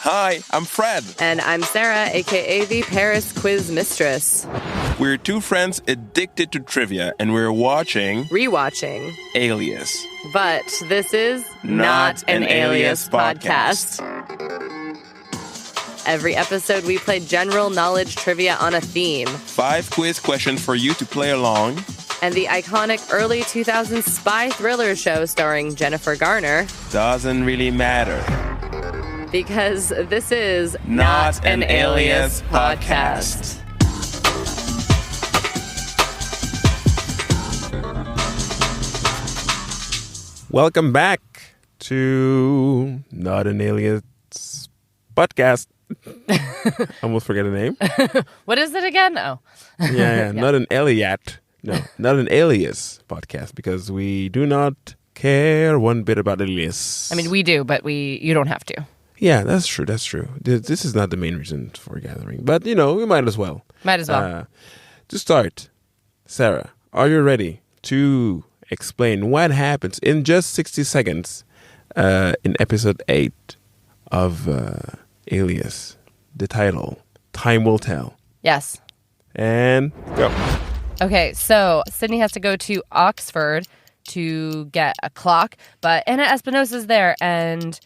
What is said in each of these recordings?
Hi, I'm Fred. And I'm Sarah, aka the Paris Quiz Mistress. We're two friends addicted to trivia, and we're rewatching Alias. But this is not an Alias podcast. Every episode, we play general knowledge trivia on a theme. 5 quiz questions for you to play along. And the iconic early 2000s spy thriller show starring Jennifer Garner Doesn't really matter. Because this is not an Alias podcast. Welcome back to Not an Alias podcast. Almost forget the name. What is it again? Oh. Yeah. Not an Aliat. No, not an Alias podcast, because we do not care one bit about Alias. I mean, we do, but you don't have to. Yeah, that's true. This is not the main reason for gathering, but, we might as well. To start, Sarah, are you ready to explain what happens in just 60 seconds in episode 8 of Alias? The title, Time Will Tell. Yes. And go. Okay, so Sydney has to go to Oxford to get a clock, but Anna Espinosa's there, and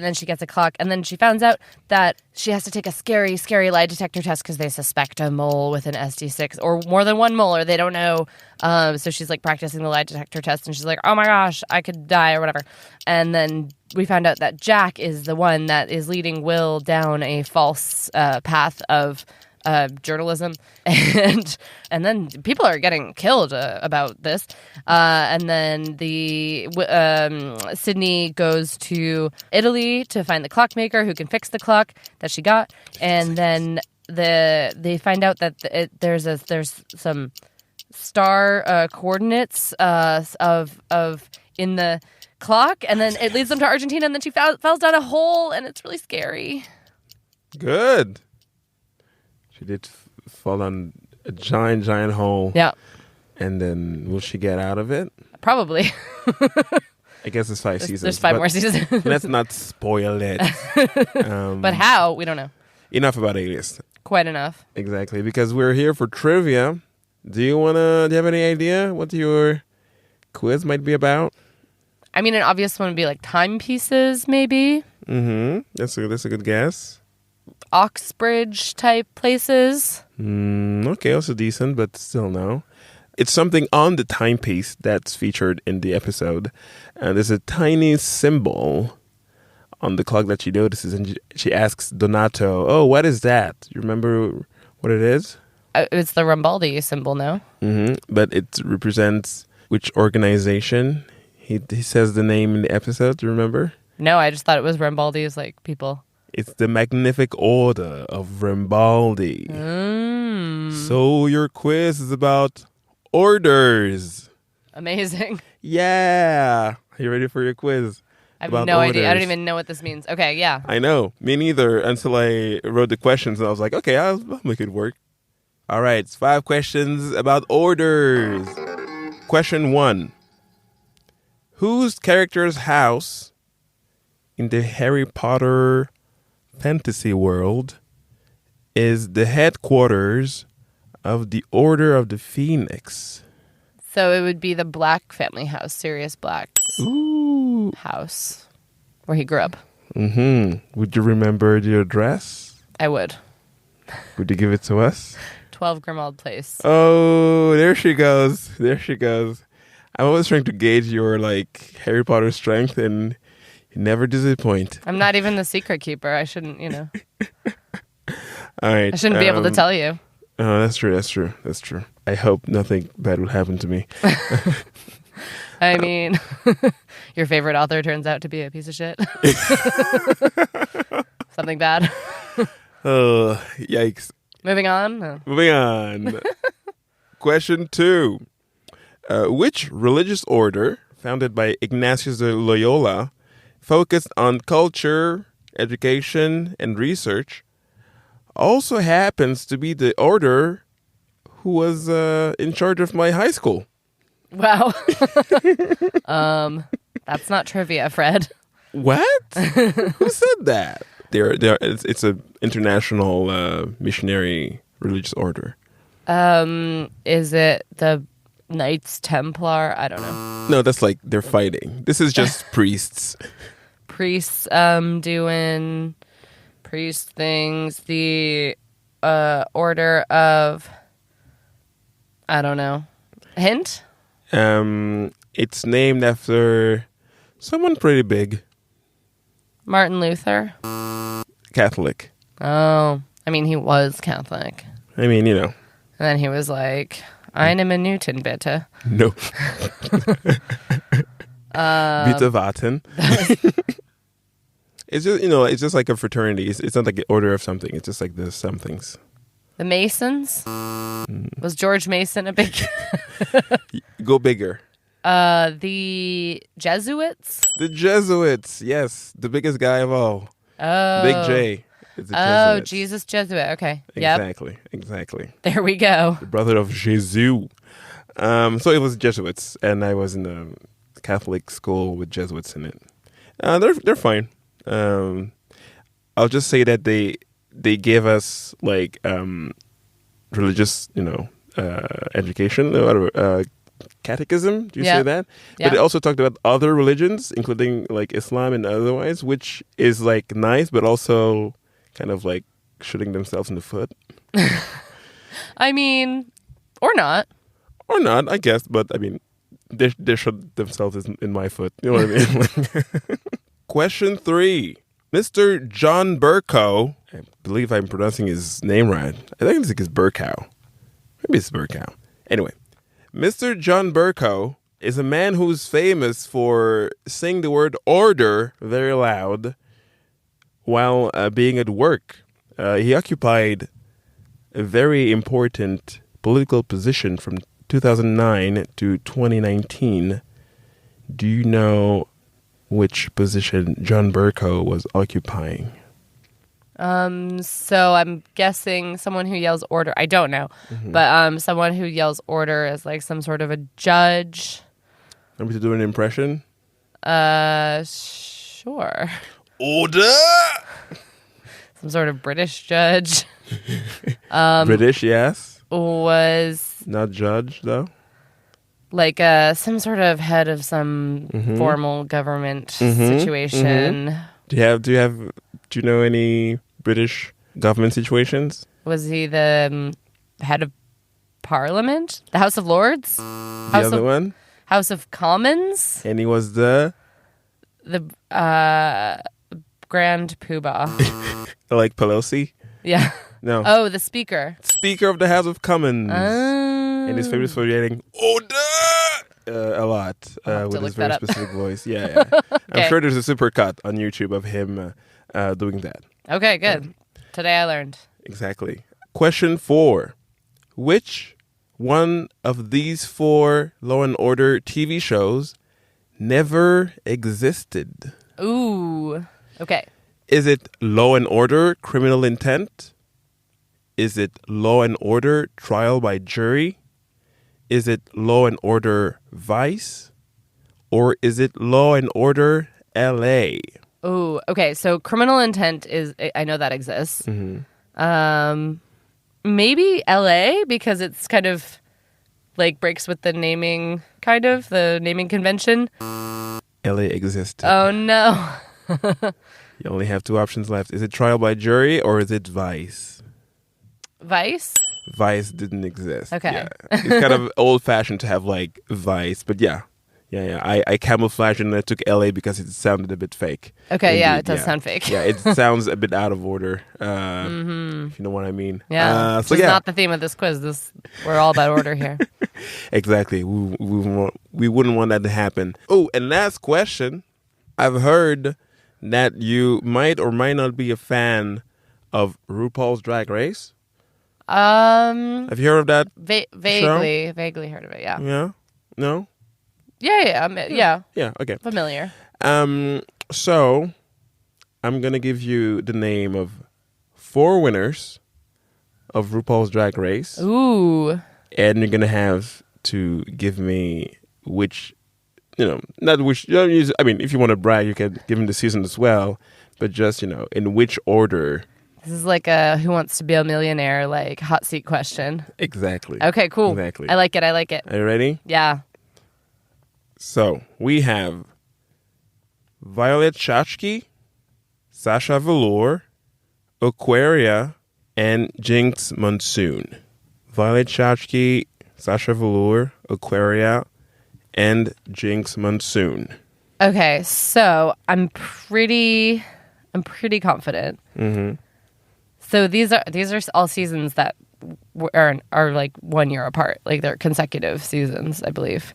then she gets a clock, and then she finds out that she has to take a scary, scary lie detector test because they suspect a mole with an SD6, or more than one mole, or they don't know. So she's like practicing the lie detector test, and she's like, oh my gosh, I could die or whatever. And then we find out that Jack is the one that is leading Will down a false path of journalism, and then people are getting killed about this, and then Sydney goes to Italy to find the clockmaker who can fix the clock that she got, and then they find out that there's some star coordinates of in the clock, and then it leads them to Argentina, and then she falls down a hole, and it's really scary. Good. She did fall down a giant hole. Yeah. And then will she get out of it? Probably. I guess it's 5 seasons. There's 5 more seasons. Let's not spoil it. But how? We don't know. Enough about Alias. Quite enough. Exactly. Because we're here for trivia. Do you have any idea what your quiz might be about? I mean, an obvious one would be like timepieces, maybe. Mm-hmm. That's a good guess. Oxbridge type places. Okay, also decent, but still no. It's something on the timepiece that's featured in the episode. And there's a tiny symbol on the clock that she notices, and she asks Donato, oh, what is that? You remember what it is? It's the Rambaldi symbol, no? Mm-hmm. But it represents which organization? He says the name in the episode, do you remember? No, I just thought it was Rambaldi's like people. It's the Magnific Order of Rambaldi. So your quiz is about orders. Amazing. Yeah. Are you ready for your quiz? I have no idea. I don't even know what this means. Okay, yeah. I know. Me neither, until I wrote the questions and I was like, okay, I'll make it work. All right. It's 5 questions about orders. Question 1. Whose character's house in the Harry Potter fantasy world is the headquarters of the Order of the Phoenix? So it would be the Black family house, Sirius Black's house, where he grew up. Mm-hmm. Would you remember the address? I would. Would you give it to us? 12 Grimald Place. Oh, there she goes. I'm always trying to gauge your Harry Potter strength, and you never disappoint. I'm not even the secret keeper. I shouldn't, All right. I shouldn't be able to tell you. Oh, that's true. I hope nothing bad will happen to me. I mean, your favorite author turns out to be a piece of shit. Something bad. Oh, yikes. Moving on. Question 2. Which religious order, founded by Ignatius de Loyola, focused on culture, education, and research, also happens to be the order who was in charge of my high school? Wow. That's not trivia, Fred. What? Who said that? It's a international missionary religious order. Is it the Knights Templar? I don't know. No, that's like they're fighting. This is just priests. Priests doing priest things. The order of, I don't know. Hint? It's named after someone pretty big. Martin Luther? Catholic. Oh, I mean, he was Catholic. I mean, you know. And then he was like, "Einem Minuten, bitte." No. Bitte warten. It's just, it's just like a fraternity. It's not like an order of something. It's just like the somethings. The Masons? Was George Mason a big... Go bigger. The Jesuits? The Jesuits, yes. The biggest guy of all. Oh. Big J. It's the Oh, Jesuits. Jesus Jesuit. Okay. Yep. Exactly. There we go. The brother of Jesus. So it was Jesuits, and I was in a Catholic school with Jesuits in it. They're fine. I'll just say that they gave us like religious, education, catechism. Do you say that? Yeah. But it also talked about other religions, including like Islam and otherwise, which is like nice, but also kind of like shooting themselves in the foot. I mean, or not. Or not, I guess. But I mean, they shot themselves in my foot. You know what I mean? Question 3. Mr. John Burkow, I believe I'm pronouncing his name right. I think it's Burkow. Maybe it's Burkow. Anyway, Mr. John Burkow is a man who's famous for saying the word order very loud while being at work. He occupied a very important political position from 2009 to 2019. Do you know which position John Burkow was occupying? So I'm guessing someone who yells order. I don't know, but someone who yells order is like some sort of a judge. Want me to do an impression? Sure. Order! Some sort of British judge. British, yes. Was Not judge, though. like some sort of head of some formal government situation. Do you know any British government situations? Was he the head of Parliament? The House of Lords? The other one? House of Commons? And he was the Grand Poobah. like Pelosi? Yeah. No. Oh, the Speaker. Speaker of the House of Commons. And he's famous for yelling order a lot with his very specific voice. Yeah. Okay. I'm sure there's a supercut on YouTube of him doing that. Okay, good. Today I learned. Exactly. Question 4. Which one of these 4 Law and Order TV shows never existed? Ooh. Okay. Is it Law and Order Criminal Intent? Is it Law and Order Trial by Jury? Is it Law and Order Vice? Or is it Law and Order LA? Ooh. Okay, so Criminal Intent is, I know that exists. Maybe LA, because it's kind of like breaks with the naming, the naming convention. LA existed. Oh, no. You only have 2 options left. Is it Trial by Jury or is it Vice? Vice? Vice didn't exist. Okay. Yeah. It's kind of old-fashioned to have like Vice, but yeah. I camouflaged and I took LA because it sounded a bit fake. Okay, Indeed, yeah, it does sound fake. Yeah, it sounds a bit out of order, if you know what I mean. Yeah, so which is not the theme of this quiz. We're all about order here. Exactly. We wouldn't want that to happen. Oh, and last question. I've heard that you might or might not be a fan of RuPaul's Drag Race. Have you heard of that? Vaguely heard of it. Yeah. Yeah. No. Yeah. Yeah. Okay. Familiar. So I'm gonna give you the name of 4 winners of RuPaul's Drag Race. Ooh. And you're gonna have to give me which not which. You don't use, I mean, if you want to brag, you can give him the season as well. But just in which order? This is like a Who Wants to Be a Millionaire like hot seat question. Exactly. Okay, cool. Exactly. I like it. I like it. Are you ready? Yeah. So we have Violet Chachki, Sasha Velour, Aquaria, and Jinx Monsoon. Violet Chachki, Sasha Velour, Aquaria, and Jinx Monsoon. Okay, so I'm pretty confident. Mm-hmm. So these are all seasons that are like 1 year apart. Like they're consecutive seasons, I believe.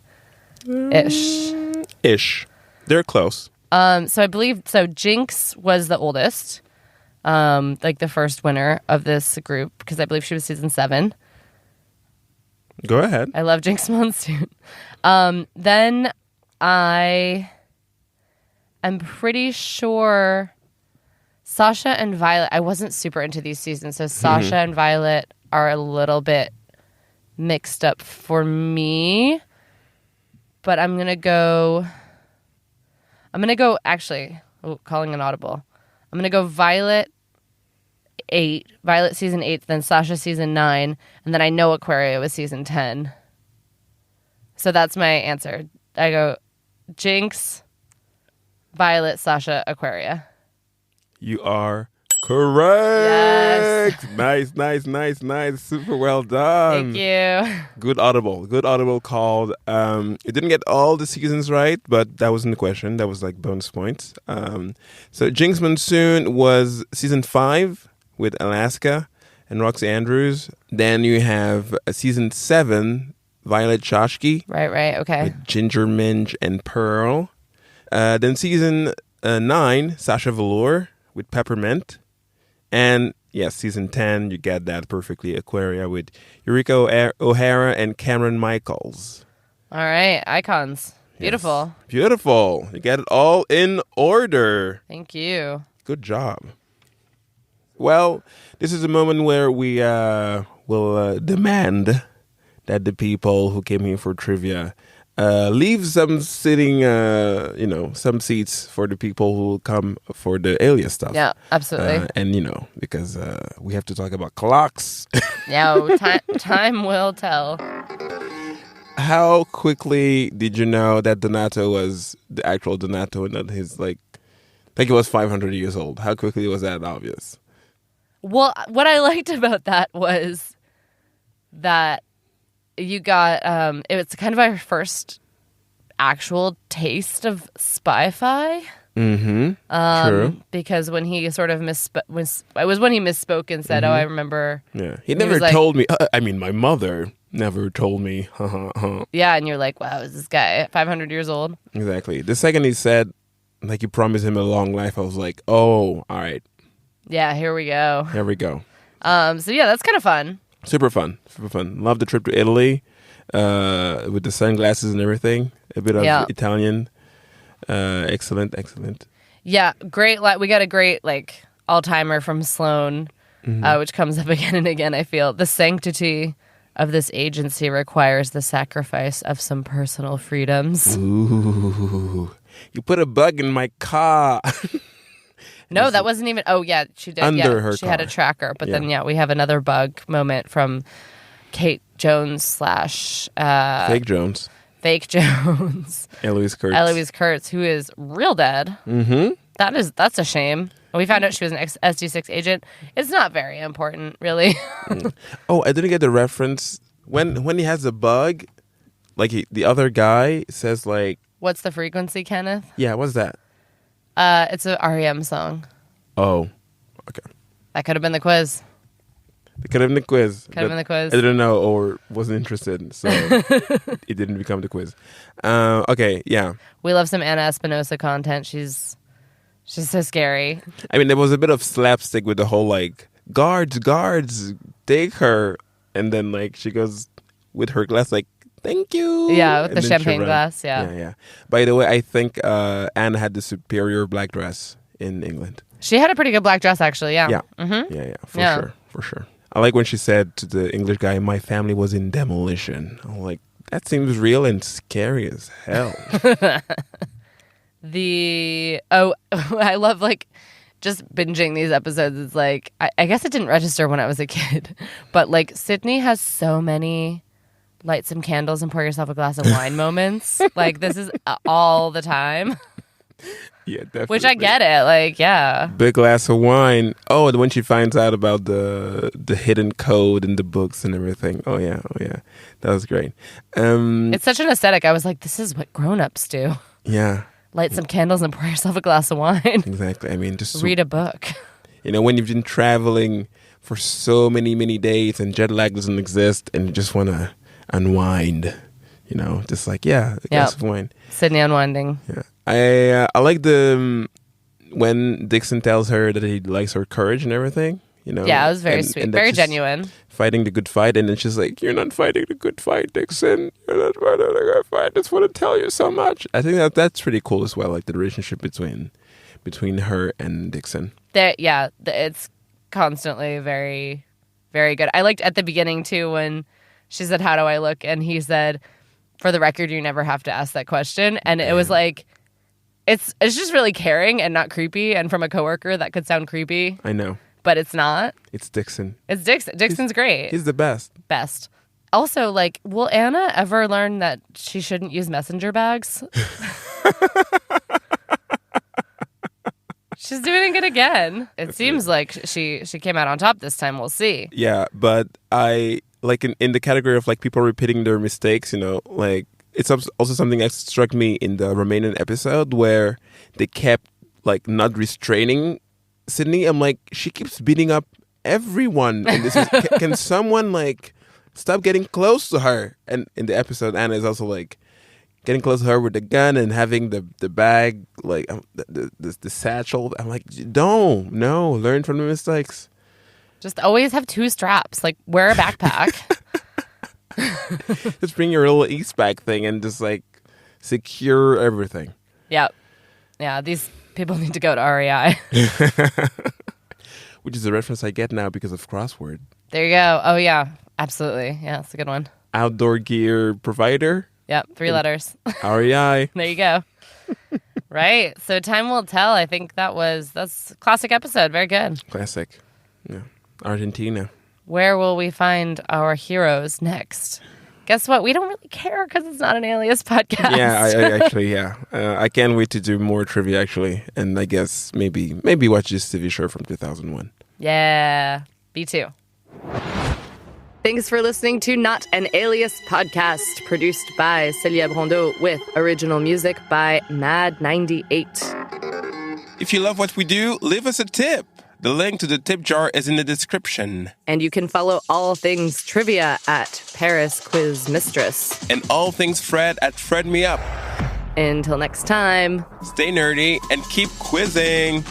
Ish. They're close. So I believe Jinx was the oldest, like the first winner of this group because I believe she was season 7. Go ahead. I love Jinx Monsoon. Then I'm pretty sure Sasha and Violet. I wasn't super into these seasons, so Sasha and Violet are a little bit mixed up for me. But I'm gonna go. Actually, calling an audible. I'm gonna go Violet season 8, then Sasha season 9, and then I know Aquaria was season 10. So that's my answer. I go Jinx, Violet, Sasha, Aquaria. You are correct. Yes. Nice. Super well done. Thank you. Good audible called. It didn't get all the seasons right, but that wasn't the question. That was like bonus points. So Jinx Monsoon was season 5 with Alaska and Roxy Andrews. Then you have season 7, Violet Chachki. Right. Okay. With Ginger Minge and Pearl. Then season 9, Sasha Velour with Peppermint. And yes, season 10, you get that perfectly. Aquaria with Eureka O'Hara and Cameron Michaels. All right. Icons. Beautiful. Yes. Beautiful. You get it all in order. Thank you. Good job. Well, this is a moment where we will demand that the people who came here for trivia leave some sitting, some seats for the people who come for the Alias stuff. Yeah, absolutely. And, because we have to talk about clocks. Yeah, time will tell. How quickly did you know that Donato was the actual Donato and not his, like he was 500 years old? How quickly was that obvious? Well, what I liked about that was that you got it was kind of our first actual taste of spy-fi. Mm-hmm. True. Because when he sort of when he misspoke and said, "Oh, I remember." Yeah, he never told me. My mother never told me. Yeah, and you're like, "Wow, is this guy 500 years old?" Exactly. The second he said, like, you promised him a long life, I was like, "Oh, all right." Yeah, here we go. Here we go. So yeah, that's kind of fun. Super fun. Love the trip to Italy with the sunglasses and everything. A bit of Italian. Excellent. Yeah, great. We got a great all-timer from Sloan, which comes up again and again, I feel. The sanctity of this agency requires the sacrifice of some personal freedoms. Ooh. You put a bug in my car. No, that wasn't even... Oh, yeah, she did. Under her she car. had a tracker. But then, we have another bug moment from Kate Jones / Fake Jones. Eloise Kurtz, who is real dead. Mm-hmm. That's a shame. And we found out she was an SD6 agent. It's not very important, really. Oh, I didn't get the reference. When he has a bug, the other guy says, What's the frequency, Kenneth? Yeah, what's that? It's a REM song. Oh, okay. That could have been the quiz. It could have been the quiz. I didn't know or wasn't interested, so it didn't become the quiz. Okay, yeah. We love some Anna Espinosa content. She's so scary. I mean, there was a bit of slapstick with the whole guards, take her, and then she goes with her glass thank you. Yeah, with the champagne glass. Yeah. By the way, I think Anne had the superior black dress in England. She had a pretty good black dress, actually. Yeah. Yeah. Mm-hmm. Yeah. For sure. I like when she said to the English guy, "My family was in demolition." I'm like, That seems real and scary as hell. I love like just binging these episodes. It's like I guess it didn't register when I was a kid, but like Sydney has so many light some candles and pour yourself a glass of wine moments. Like this is all the time. Yeah, definitely. Which I get it. Like, yeah. Big glass of wine. Oh, and when she finds out about the hidden code in the books and everything. Oh yeah. That was great. It's such an aesthetic. I was like, this is what grown-ups do. Yeah. Light some candles and pour yourself a glass of wine. Exactly. I mean, just read a book. You know, when you've been traveling for so many days and jet lag doesn't exist and you just want to unwind, you know, just like, a glass of wine. Sydney unwinding. Yeah. I like when Dixon tells her that he likes her courage and everything, you know. Yeah, it was very sweet. Very genuine. Fighting the good fight. And then she's like, you're not fighting the good fight, Dixon. You're not fighting the good fight. I just want to tell you so much. I think that's pretty cool as well, like the relationship between her and Dixon. It's constantly very, very good. I liked at the beginning, too, when she said, how do I look? And he said, for the record, you never have to ask that question. And it was like, it's just really caring and not creepy. And from a coworker, that could sound creepy. I know. But it's not. It's Dixon. It's Dixon. Dixon's great. He's the best. Best. Also, like, will Anna ever learn that she shouldn't use messenger bags? She's doing it again. It seems like she came out on top this time. We'll see. Yeah, but I like in the category of like people repeating their mistakes, you know, like it's also something that struck me in the Romanian episode where they kept like not restraining Sydney. I'm like, she keeps beating up everyone, and this is can someone like stop getting close to her? And in the episode, Anna is also like getting close to her with the gun and having the bag, like the satchel. I'm like, no, learn from the mistakes. Just always have 2 straps. Like, wear a backpack. Just bring your little East bag thing and just like secure everything. Yep. Yeah, these people need to go to REI. Which is a reference I get now because of Crossword. There you go. Oh, yeah. Absolutely. Yeah, that's a good one. Outdoor gear provider. Yep, 3 letters. REI. There you go. Right. So time will tell. I think that's a classic episode. Very good. Classic. Yeah. Argentina. Where will we find our heroes next? Guess what? We don't really care because it's not an Alias podcast. Yeah, I actually, I can't wait to do more trivia, actually. And I guess maybe watch this TV show from 2001. Yeah, me too. Thanks for listening to Not an Alias podcast, produced by Celia Brondeau with original music by Mad98. If you love what we do, leave us a tip. The link to the tip jar is in the description. And you can follow all things trivia at Paris Quiz Mistress. And all things Fred at Fred Me Up. Until next time. Stay nerdy and keep quizzing.